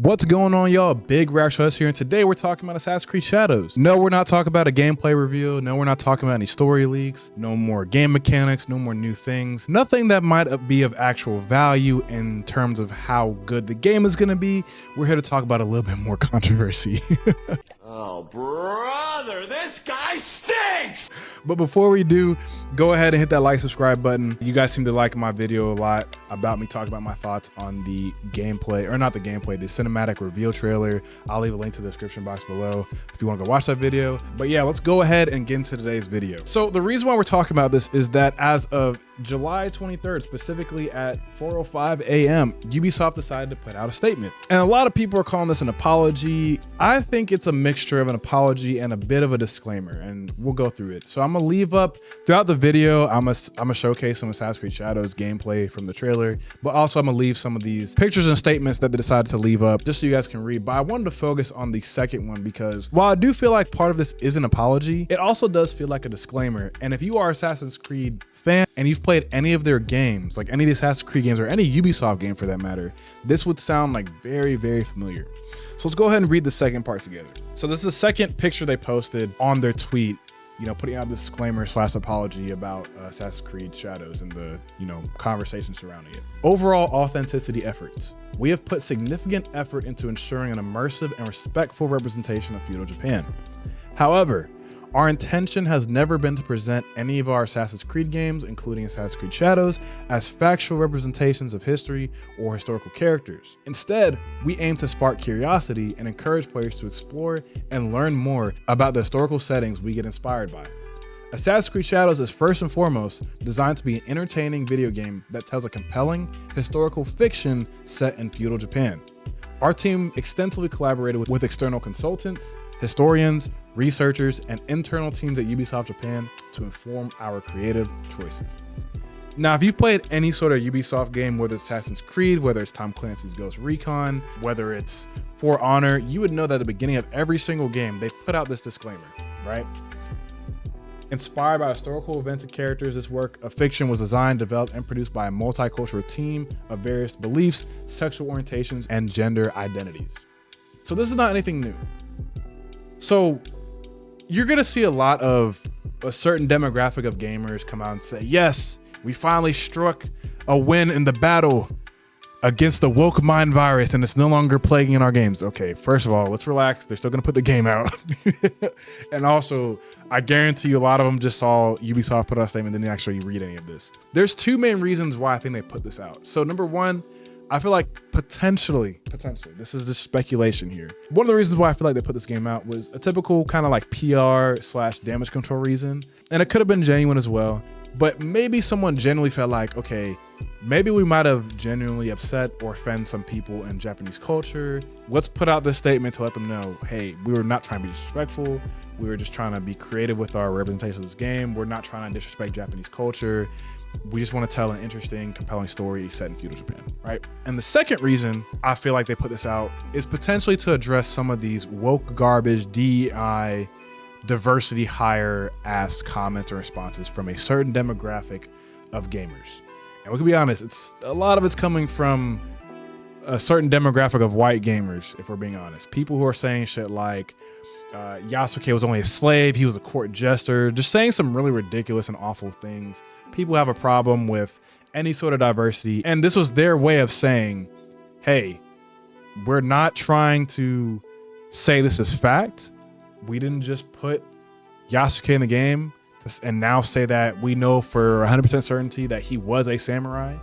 What's going on, y'all? Big Rash Huss here, and today we're talking about Assassin's Creed Shadows. No, we're not talking about a gameplay review. No, we're not talking about any story leaks. No more game mechanics. No more new things. Nothing that might be of actual value in terms of how good the game is going to be. We're here to talk about a little bit more controversy. Oh, brother, this guy stinks! But before we do, go ahead and hit that like, subscribe button. You guys seem to like my video a lot about me talking about my thoughts on the gameplay, or not the gameplay, the cinematic reveal trailer. I'll leave a link to the description box below if you want to go watch that video. But yeah, let's go ahead and get into today's video. So the reason why we're talking about this is that as of July 23rd, specifically at 4:05 a.m., Ubisoft decided to put out a statement. And a lot of people are calling this an apology. I think it's a mixture of an apology and a bit of a disclaimer, and we'll go through it. So I'm gonna leave up throughout the video, I'm gonna showcase some Assassin's Creed Shadows gameplay from the trailer, but also I'm gonna leave some of these pictures and statements that they decided to leave up just so you guys can read. But I wanted to focus on the second one because while I do feel like part of this is an apology, it also does feel like a disclaimer. And if you are Assassin's Creed fan and you've played any of their games, like any of the Assassin's Creed games or any Ubisoft game for that matter, this would sound like very, very familiar. So let's go ahead and read the second part together. So this is the second picture they posted on their tweet, you know, putting out this disclaimer / apology about Assassin's Creed Shadows and the, conversation surrounding it. Overall authenticity efforts. We have put significant effort into ensuring an immersive and respectful representation of feudal Japan. However, our intention has never been to present any of our Assassin's Creed games, including Assassin's Creed Shadows, as factual representations of history or historical characters. Instead, we aim to spark curiosity and encourage players to explore and learn more about the historical settings we get inspired by. Assassin's Creed Shadows is first and foremost designed to be an entertaining video game that tells a compelling historical fiction set in feudal Japan. Our team extensively collaborated with external consultants, historians, researchers, and internal teams at Ubisoft Japan to inform our creative choices. Now, if you've played any sort of Ubisoft game, whether it's Assassin's Creed, whether it's Tom Clancy's Ghost Recon, whether it's For Honor, you would know that at the beginning of every single game, they put out this disclaimer, right? Inspired by historical events and characters, this work of fiction was designed, developed, and produced by a multicultural team of various beliefs, sexual orientations, and gender identities. So this is not anything new. So you're gonna see a lot of a certain demographic of gamers come out and say, yes, we finally struck a win in the battle against the woke mind virus and it's no longer plaguing in our games. Okay, first of all, let's relax. They're still gonna put the game out. And also, I guarantee you a lot of them just saw Ubisoft put out a statement and didn't actually read any of this. There's two main reasons why I think they put this out. So number one, I feel like potentially, this is just speculation here. One of the reasons why I feel like they put this game out was a typical kind of like PR / damage control reason. And it could have been genuine as well, but maybe someone genuinely felt like, okay, maybe we might have genuinely upset or offended some people in Japanese culture. Let's put out this statement to let them know, hey, we were not trying to be disrespectful. We were just trying to be creative with our representation of this game. We're not trying to disrespect Japanese culture. We just want to tell an interesting, compelling story set in feudal Japan, right? And the second reason I feel like they put this out is potentially to address some of these woke garbage, DEI, diversity hire ass comments or responses from a certain demographic of gamers. And we can be honest, a lot of it's coming from a certain demographic of white gamers, if we're being honest. People who are saying shit like, Yasuke was only a slave, he was a court jester, just saying some really ridiculous and awful things. People have a problem with any sort of diversity. And this was their way of saying, hey, we're not trying to say this is fact. We didn't just put Yasuke in the game and now say that we know for 100% certainty that he was a samurai.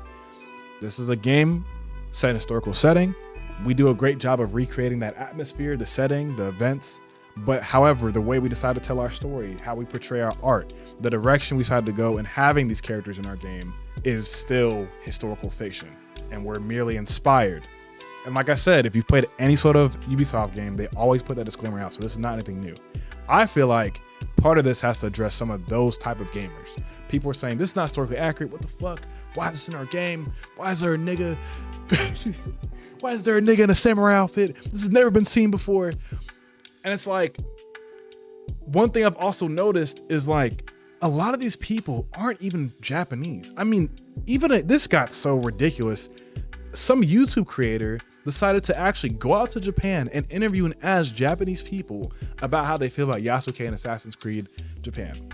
This is a game set in a historical setting. We do a great job of recreating that atmosphere, the setting, the events. But however, the way we decide to tell our story, how we portray our art, the direction we decide to go in having these characters in our game is still historical fiction. And we're merely inspired. And like I said, if you've played any sort of Ubisoft game, they always put that disclaimer out. So this is not anything new. I feel like part of this has to address some of those type of gamers. People are saying, this is not historically accurate. What the fuck? Why is this in our game? Why is there a nigga? Why is there a nigga in a samurai outfit? This has never been seen before. And it's like, one thing I've also noticed is like, a lot of these people aren't even Japanese. I mean, this got so ridiculous. Some YouTube creator decided to actually go out to Japan and interview and ask Japanese people about how they feel about Yasuke and Assassin's Creed Japan.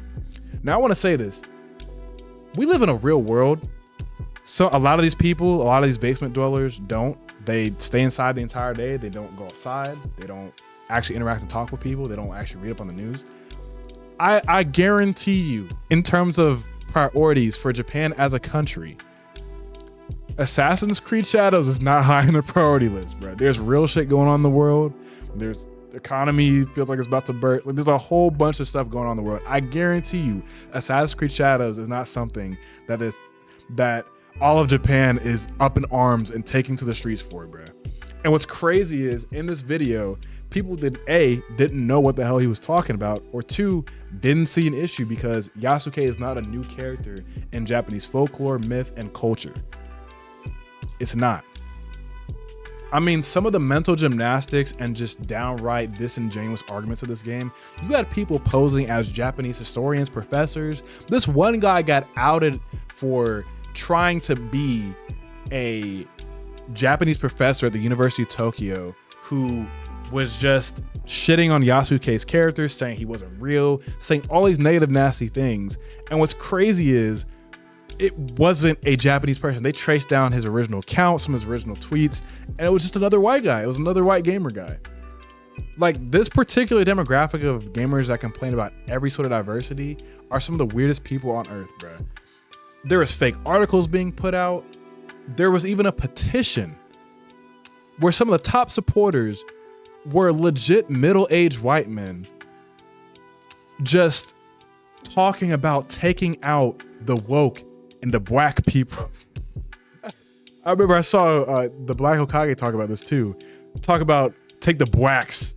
Now I want to say this. We live in a real world. So a lot of these people, a lot of these basement dwellers don't. They stay inside the entire day. They don't go outside. They don't actually interact and talk with people. They don't actually read up on the news. I guarantee you, in terms of priorities for Japan as a country, Assassin's Creed Shadows is not high on the priority list, bro. There's real shit going on in the world. There's the economy feels like it's about to burst. Like, there's a whole bunch of stuff going on in the world. I guarantee you, Assassin's Creed Shadows is not something that all of Japan is up in arms and taking to the streets for, bro. And what's crazy is in this video, people didn't know what the hell he was talking about, or two, didn't see an issue because Yasuke is not a new character in Japanese folklore, myth, and culture. It's not. I mean, some of the mental gymnastics and just downright disingenuous arguments of this game, you had people posing as Japanese historians, professors. This one guy got outed for trying to be a Japanese professor at the University of Tokyo who was just shitting on Yasuke's character, saying he wasn't real, saying all these negative, nasty things. And what's crazy is it wasn't a Japanese person. They traced down his original accounts, some of his original tweets, and it was just another white guy. It was another white gamer guy. Like, this particular demographic of gamers that complain about every sort of diversity are some of the weirdest people on earth, bro. There was fake articles being put out. There was even a petition where some of the top supporters were legit middle-aged white men just talking about taking out the woke and the black people. I remember I saw the Black Hokage talk about this too. Talk about take the blacks,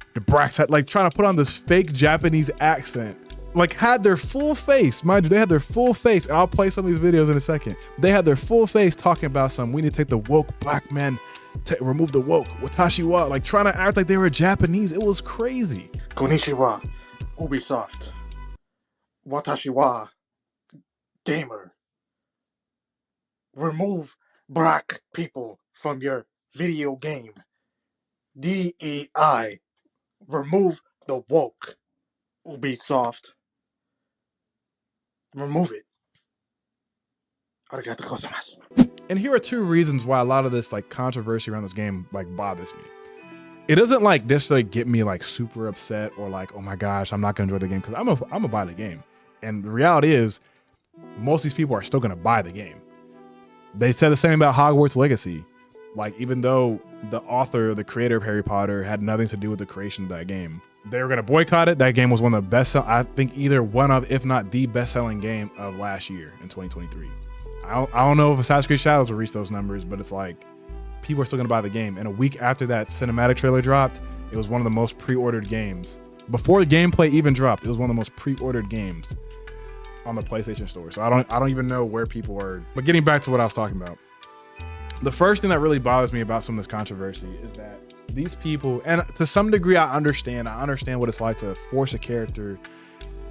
like trying to put on this fake Japanese accent. Like, had their full face, mind you, they had their full face, and I'll play some of these videos in a second. They had their full face talking about we need to take the woke black men, remove the woke, watashi wa, like trying to act like they were Japanese. It was crazy. Konnichiwa, Ubisoft. Watashi wa gamer. Remove black people from your video game. DEI. Remove the woke. Ubisoft. Remove it. Arigatou gozaimasu. And here are two reasons why a lot of this like controversy around this game like bothers me. It doesn't like necessarily get me like super upset or like, oh my gosh, I'm not gonna enjoy the game, because I'm gonna buy the game. And the reality is, most of these people are still gonna buy the game. They said the same about Hogwarts Legacy. Like, even though the author, the creator of Harry Potter had nothing to do with the creation of that game, they were going to boycott it. That game was one of the best, I think either one of, if not the best selling game of last year in 2023. I don't know if Assassin's Creed Shadows will reach those numbers, but it's like, people are still going to buy the game. And a week after that cinematic trailer dropped, it was one of the most pre-ordered games. Before the gameplay even dropped, it was one of the most pre-ordered games on the PlayStation Store. So I don't even know where people are. But getting back to what I was talking about, the first thing that really bothers me about some of this controversy is that these people, and to some degree I understand what it's like to force a character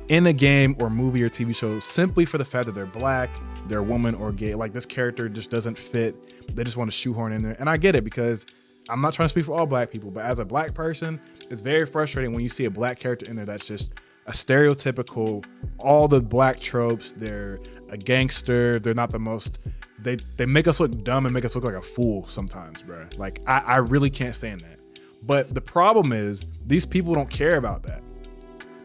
in a game or movie or TV show simply for the fact that they're black, they're a woman, or gay. Like, this character just doesn't fit. They just want to shoehorn in there. And I get it, because I'm not trying to speak for all black people, but as a black person, it's very frustrating when you see a black character in there that's just a stereotypical, all the black tropes. They're a gangster. They're not the most, they make us look dumb and make us look like a fool sometimes, bro. Like, I really can't stand that. But the problem is, these people don't care about that.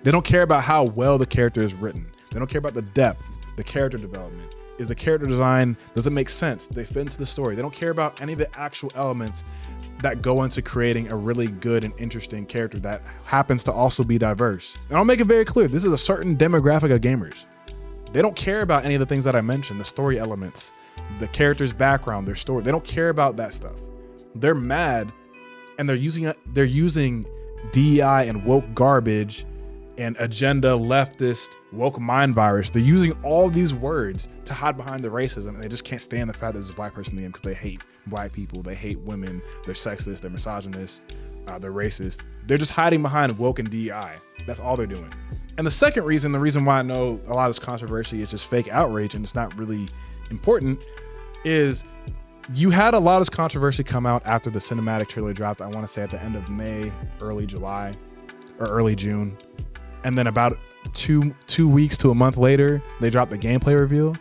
They don't care about how well the character is written. They don't care about the depth, the character development. Is the character design, does it make sense? Do they fit into the story? They don't care about any of the actual elements that go into creating a really good and interesting character that happens to also be diverse. And I'll make it very clear, this is a certain demographic of gamers. They don't care about any of the things that I mentioned, the story elements, the character's background, their story. They don't care about that stuff. They're mad, and they're using DEI and woke garbage and agenda, leftist, woke mind virus. They're using all these words to hide behind the racism, and they just can't stand the fact that there's a black person in the game because they hate black people, they hate women, they're sexist, they're misogynist, they're racist. They're just hiding behind woke and DEI. That's all they're doing. And the second reason, the reason why I know a lot of this controversy is just fake outrage and it's not really important, is You had a lot of controversy come out after the cinematic trailer dropped. I want to say at the end of May, early July, or early June. And then about two weeks to a month later, they dropped the gameplay reveal.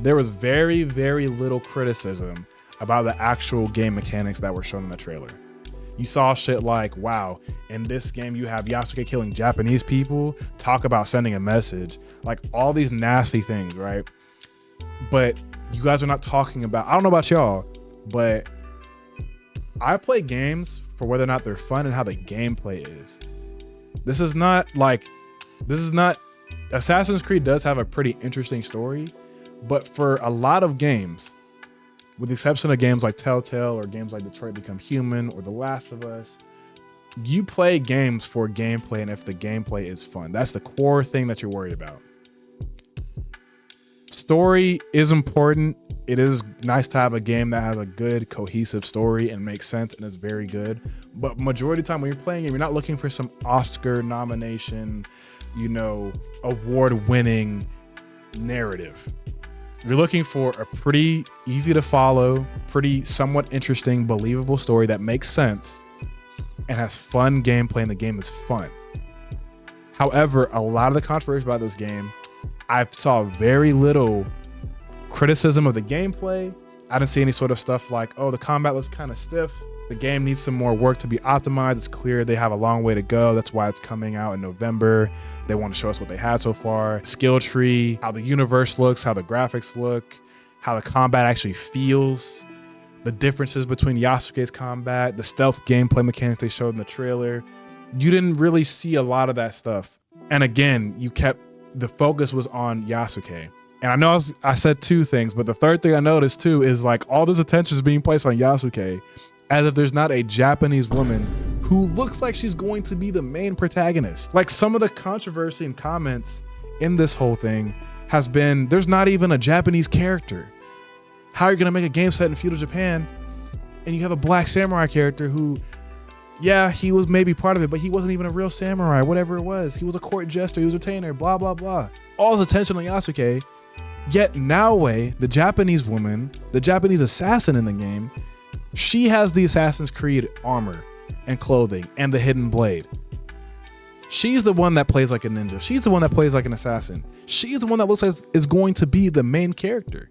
There was very, very little criticism about the actual game mechanics that were shown in the trailer. You saw shit like, wow, in this game you have Yasuke killing Japanese people, talk about sending a message, like all these nasty things, right? But you guys are not talking about, I don't know about y'all, but I play games for whether or not they're fun and how the gameplay is. This is not, Assassin's Creed does have a pretty interesting story, but for a lot of games, with the exception of games like Telltale or games like Detroit Become Human or The Last of Us, you play games for gameplay and if the gameplay is fun. That's the core thing that you're worried about. Story is important. It is nice to have a game that has a good cohesive story and makes sense and is very good. But majority of the time when you're playing it, you're not looking for some Oscar nomination, award-winning narrative. You're looking for a pretty easy to follow, pretty somewhat interesting, believable story that makes sense and has fun gameplay and the game is fun. However, a lot of the controversy about this game, I saw very little criticism of the gameplay. I didn't see any sort of stuff like, oh, the combat looks kind of stiff. The game needs some more work to be optimized. It's clear they have a long way to go. That's why it's coming out in November. They want to show us what they had so far. Skill tree, how the universe looks, how the graphics look, how the combat actually feels, the differences between Yasuke's combat, the stealth gameplay mechanics they showed in the trailer. You didn't really see a lot of that stuff. And again, the focus was on Yasuke. And I know I said two things, but the third thing I noticed too is like all this attention is being placed on Yasuke as if there's not a Japanese woman who looks like she's going to be the main protagonist. Like some of the controversy and comments in this whole thing has been, there's not even a Japanese character. How are you gonna make a game set in feudal Japan and you have a black samurai character who, yeah, he was maybe part of it, but he wasn't even a real samurai, whatever it was. He was a court jester, he was a retainer, blah, blah, blah. All this attention on Yasuke, yet Naoe, the Japanese woman, the Japanese assassin in the game, she has the Assassin's Creed armor and clothing and the hidden blade. She's the one that plays like a ninja. She's the one that plays like an assassin. She's the one that looks like is going to be the main character.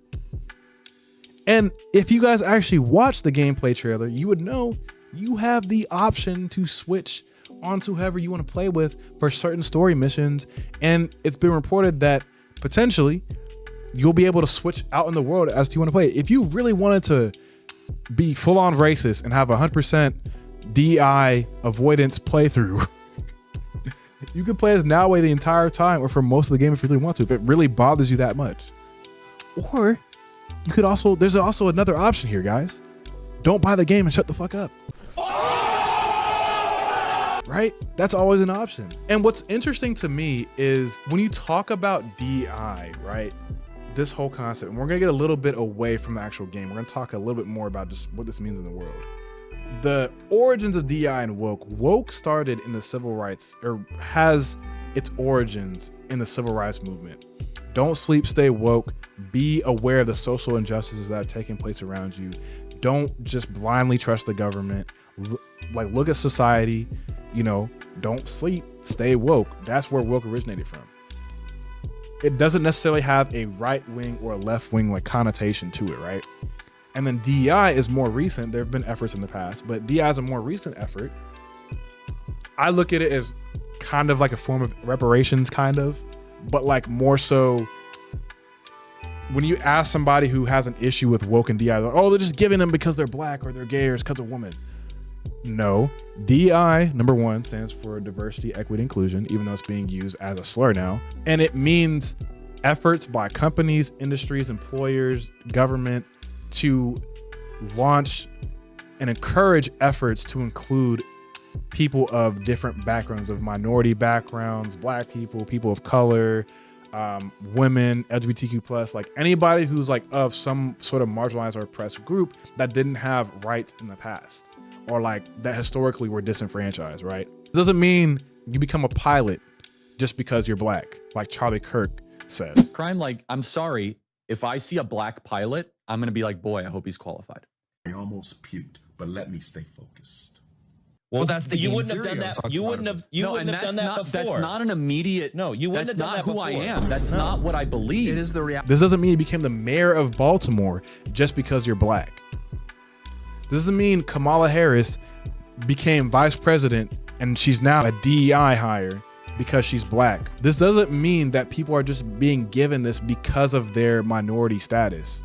And if you guys actually watch the gameplay trailer, you would know you have the option to switch onto whoever you want to play with for certain story missions. And it's been reported that potentially you'll be able to switch out in the world as to you want to play. If you really wanted to be full-on racist and have 100% DI avoidance playthrough, you can play as Naoe the entire time or for most of the game if you really want to, if it really bothers you that much. Or you could also, there's also another option here, guys. Don't buy the game and shut the fuck up. Right? That's always an option. And what's interesting to me is when you talk about DI, right? This whole concept, and we're gonna get a little bit away from the actual game. We're gonna talk a little bit more about just what this means in the world. The origins of DI and woke. Woke started in the civil rights, or has its origins in the civil rights movement. Don't sleep, stay woke. Be aware of the social injustices that are taking place around you. Don't just blindly trust the government. Look at society, don't sleep, stay woke. That's where woke originated from. It doesn't necessarily have a right wing or a left wing connotation to it, right? And then DEI is more recent. There have been efforts in the past, but DEI is a more recent effort. I look at it as kind of like a form of reparations, but more so when you ask somebody who has an issue with woke and DEI, they're just giving them because they're black or they're gay or it's because of women. No, DEI, number one, stands for diversity, equity, inclusion, even though it's being used as a slur now. And it means efforts by companies, industries, employers, government to launch and encourage efforts to include people of different backgrounds, of minority backgrounds, black people, people of color, women, LGBTQ+, anybody who's of some sort of marginalized or oppressed group that didn't have rights in the past, or that historically were disenfranchised, right? It doesn't mean you become a pilot just because you're black, like Charlie Kirk says. Crime, I'm sorry, if I see a black pilot, I'm gonna be like, boy, I hope he's qualified. I almost puked, but let me stay focused. Well, that's the you game wouldn't have theory done I was that. talking You about. wouldn't have. You wouldn't have done that before. That's not an immediate. No, you wouldn't that's have done not that who before. I am. That's No. not what I believe. It is the reality. This doesn't mean you became the mayor of Baltimore just because you're black. This doesn't mean Kamala Harris became vice president and she's now a DEI hire because she's black. This doesn't mean that people are just being given this because of their minority status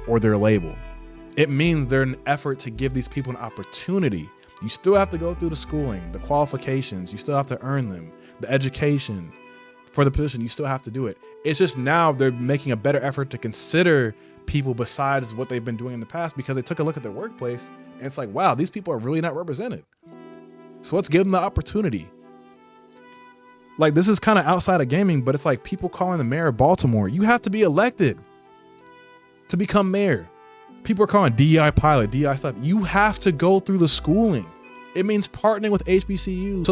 or their label. It means they're an effort to give these people an opportunity. You still have to go through the schooling, the qualifications, you still have to earn them, the education for the position, you still have to do it. It's just now they're making a better effort to consider people besides what they've been doing in the past because they took a look at their workplace and it's like, wow, these people are really not represented. So let's give them the opportunity. Like, this is kind of outside of gaming, but it's like people calling the mayor of Baltimore. You have to be elected to become mayor. People are calling DEI pilot, DEI stuff. You have to go through the schooling. It means partnering with HBCUs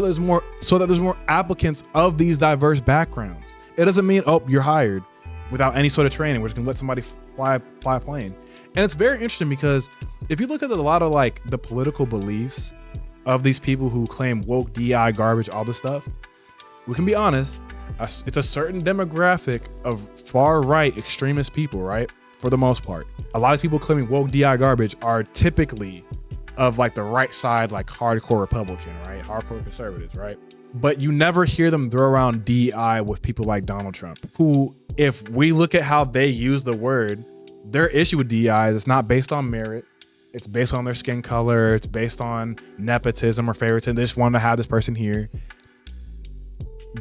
so that there's more applicants of these diverse backgrounds. It doesn't mean, oh, you're hired without any sort of training. We're just gonna let somebody fly a plane. And it's very interesting because if you look at a lot of like the political beliefs of these people who claim woke, DEI, garbage, all this stuff, we can be honest, it's a certain demographic of far right extremist people, right? For the most part. A lot of people claiming woke, DI garbage are typically of like the right side, like hardcore Republican, right? Hardcore conservatives, right? But you never hear them throw around DI with people like Donald Trump, who, if we look at how they use the word, their issue with DI is it's not based on merit. It's based on their skin color. It's based on nepotism or favoritism. They just want to have this person here.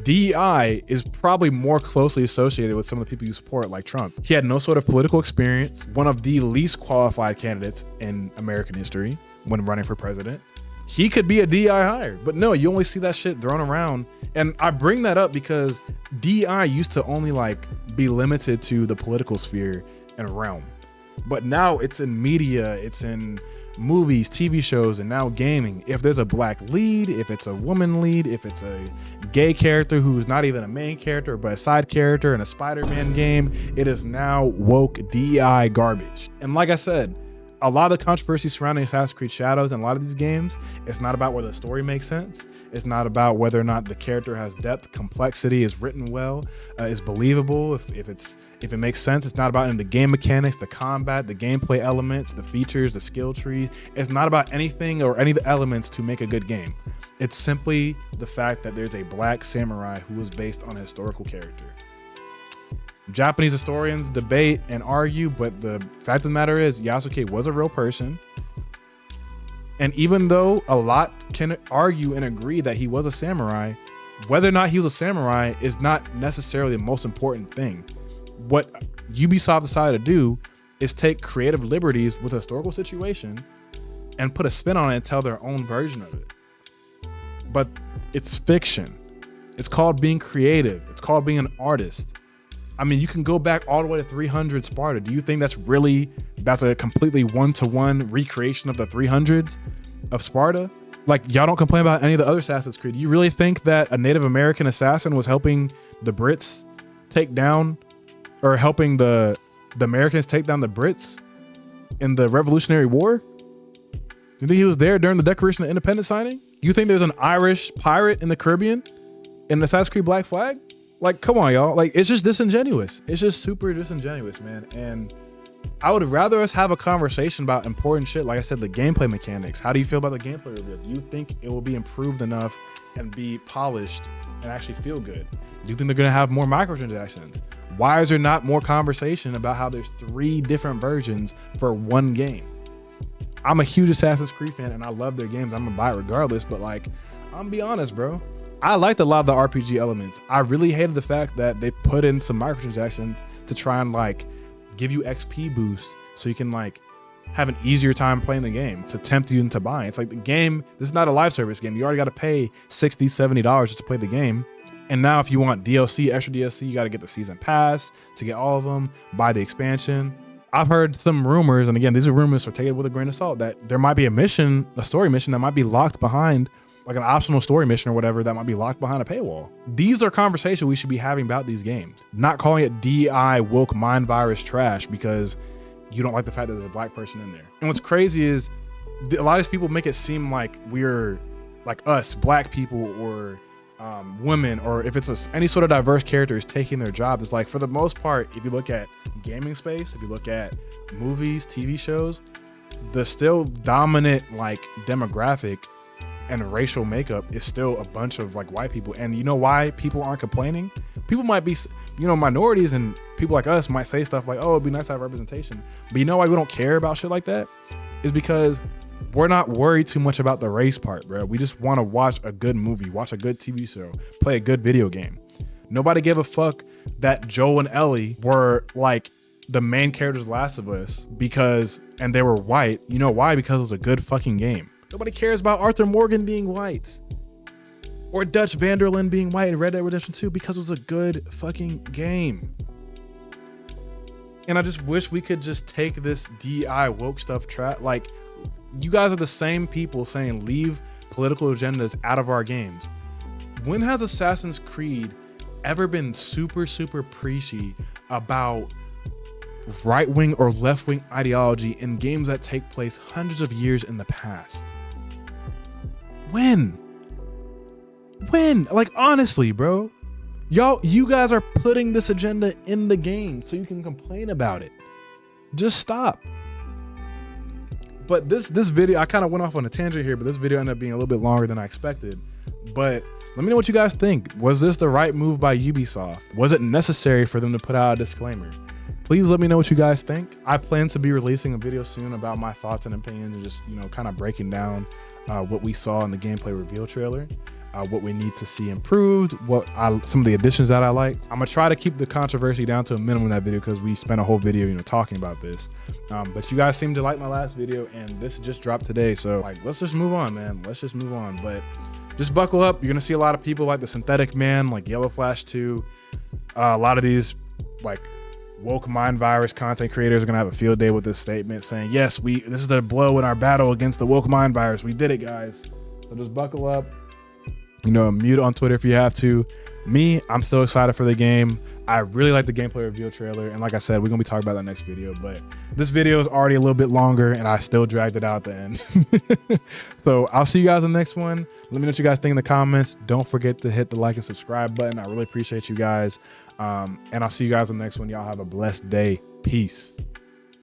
DEI is probably more closely associated with some of the people you support, like Trump. He had no sort of political experience, one of the least qualified candidates in American history when running for president. He could be a DEI hire, but no, you only see that shit thrown around. And I bring that up because DEI used to only like be limited to the political sphere and realm. But now it's in media, it's in movies, TV shows, and now gaming. If there's a black lead, if it's a woman lead, if it's a gay character who's not even a main character but a side character in a Spider-Man game, it is now woke DEI garbage. And like I said, a lot of the controversy surrounding Assassin's Creed Shadows and a lot of these games, it's not about whether the story makes sense. It's not about whether or not the character has depth, complexity, is written well, is believable, if it makes sense. It's not about in the game mechanics, the combat, the gameplay elements, the features, the skill tree. It's not about anything or any of the elements to make a good game. It's simply the fact that there's a black samurai who was based on a historical character. Japanese historians debate and argue, but the fact of the matter is Yasuke was a real person. And even though a lot can argue and agree that he was a samurai, whether or not he was a samurai is not necessarily the most important thing. What Ubisoft decided to do is take creative liberties with a historical situation and put a spin on it and tell their own version of it. But it's fiction. It's called being creative. It's called being an artist. I mean, you can go back all the way to 300 Sparta. Do you think that's a completely one-to-one recreation of the 300s of Sparta? Like, y'all don't complain about any of the other Assassin's Creed. You really think that a Native American assassin was helping the Brits take down, or helping the Americans take down the Brits in the Revolutionary War? You think he was there during the Declaration of Independence signing? You think there's an Irish pirate in the Caribbean in Assassin's Creed Black Flag? Like, come on, y'all. Like, it's just disingenuous. It's just super disingenuous, man. And I would rather us have a conversation about important shit. Like I said, the gameplay mechanics. How do you feel about the gameplay reveal? Do you think it will be improved enough and be polished and actually feel good? Do you think they're gonna have more microtransactions? Why is there not more conversation about how there's 3 different versions for one game? I'm a huge Assassin's Creed fan and I love their games. I'm gonna buy it regardless, but like, I'm gonna be honest, bro. I liked a lot of the RPG elements. I really hated the fact that they put in some microtransactions to try and like give you XP boost so you can like have an easier time playing the game, to tempt you into buying. It's like the game, this is not a live service game. You already got to pay $60, $70 just to play the game. And now if you want DLC, extra DLC, you got to get the season pass to get all of them, buy the expansion. I've heard some rumors, and again, these are rumors, so take it with a grain of salt, that there might be a story mission that might be locked behind, like an optional story mission or whatever, that might be locked behind a paywall. These are conversations we should be having about these games, not calling it DI woke mind virus trash because you don't like the fact that there's a black person in there. And what's crazy is a lot of these people make it seem like we're like us, black people or women, or if it's any sort of diverse character is taking their jobs. It's like, for the most part, if you look at gaming space, if you look at movies, TV shows, the still dominant like demographic and racial makeup is still a bunch of like white people. And you know why people aren't complaining? People might be, you know, minorities and people like us might say stuff like, oh, it'd be nice to have representation. But you know why we don't care about shit like that? Is because we're not worried too much about the race part, bro. We just want to watch a good movie, watch a good TV show, play a good video game. Nobody gave a fuck that Joel and Ellie were like the main characters of Last of Us and they were white. You know why? Because it was a good fucking game. Nobody cares about Arthur Morgan being white or Dutch Vanderlyn being white in Red Dead Redemption 2 because it was a good fucking game. And I just wish we could just take this DI woke stuff like, you guys are the same people saying leave political agendas out of our games. When has Assassin's Creed ever been super preachy about right-wing or left-wing ideology in games that take place hundreds of years in the past? When? Like, honestly, bro, you guys are putting this agenda in the game so you can complain about it. Just stop. But this video, I kind of went off on a tangent here, but this video ended up being a little bit longer than I expected. But let me know what you guys think. Was this the right move by Ubisoft? Was it necessary for them to put out a disclaimer? Please let me know what you guys think. I plan to be releasing a video soon about my thoughts and opinions and just, you know, kind of breaking down what we saw in the gameplay reveal trailer, what we need to see improved, some of the additions that I liked. I'm gonna try to keep the controversy down to a minimum in that video because we spent a whole video, you know, talking about this. But you guys seem to like my last video, and this just dropped today. So like, let's just move on, man. Let's just move on. But just buckle up. You're gonna see a lot of people like the Synthetic Man, like Yellow Flash 2. A lot of these like woke mind virus content creators are gonna have a field day with this statement saying, yes, this is the blow in our battle against the woke mind virus. We did it, guys. So just buckle up. You know, mute on Twitter if you have to. Me, I'm still excited for the game. I really like the gameplay reveal trailer. And like I said, we're going to be talking about that next video. But this video is already a little bit longer and I still dragged it out at the end. So I'll see you guys in the next one. Let me know what you guys think in the comments. Don't forget to hit the like and subscribe button. I really appreciate you guys. And I'll see you guys in the next one. Y'all have a blessed day. Peace.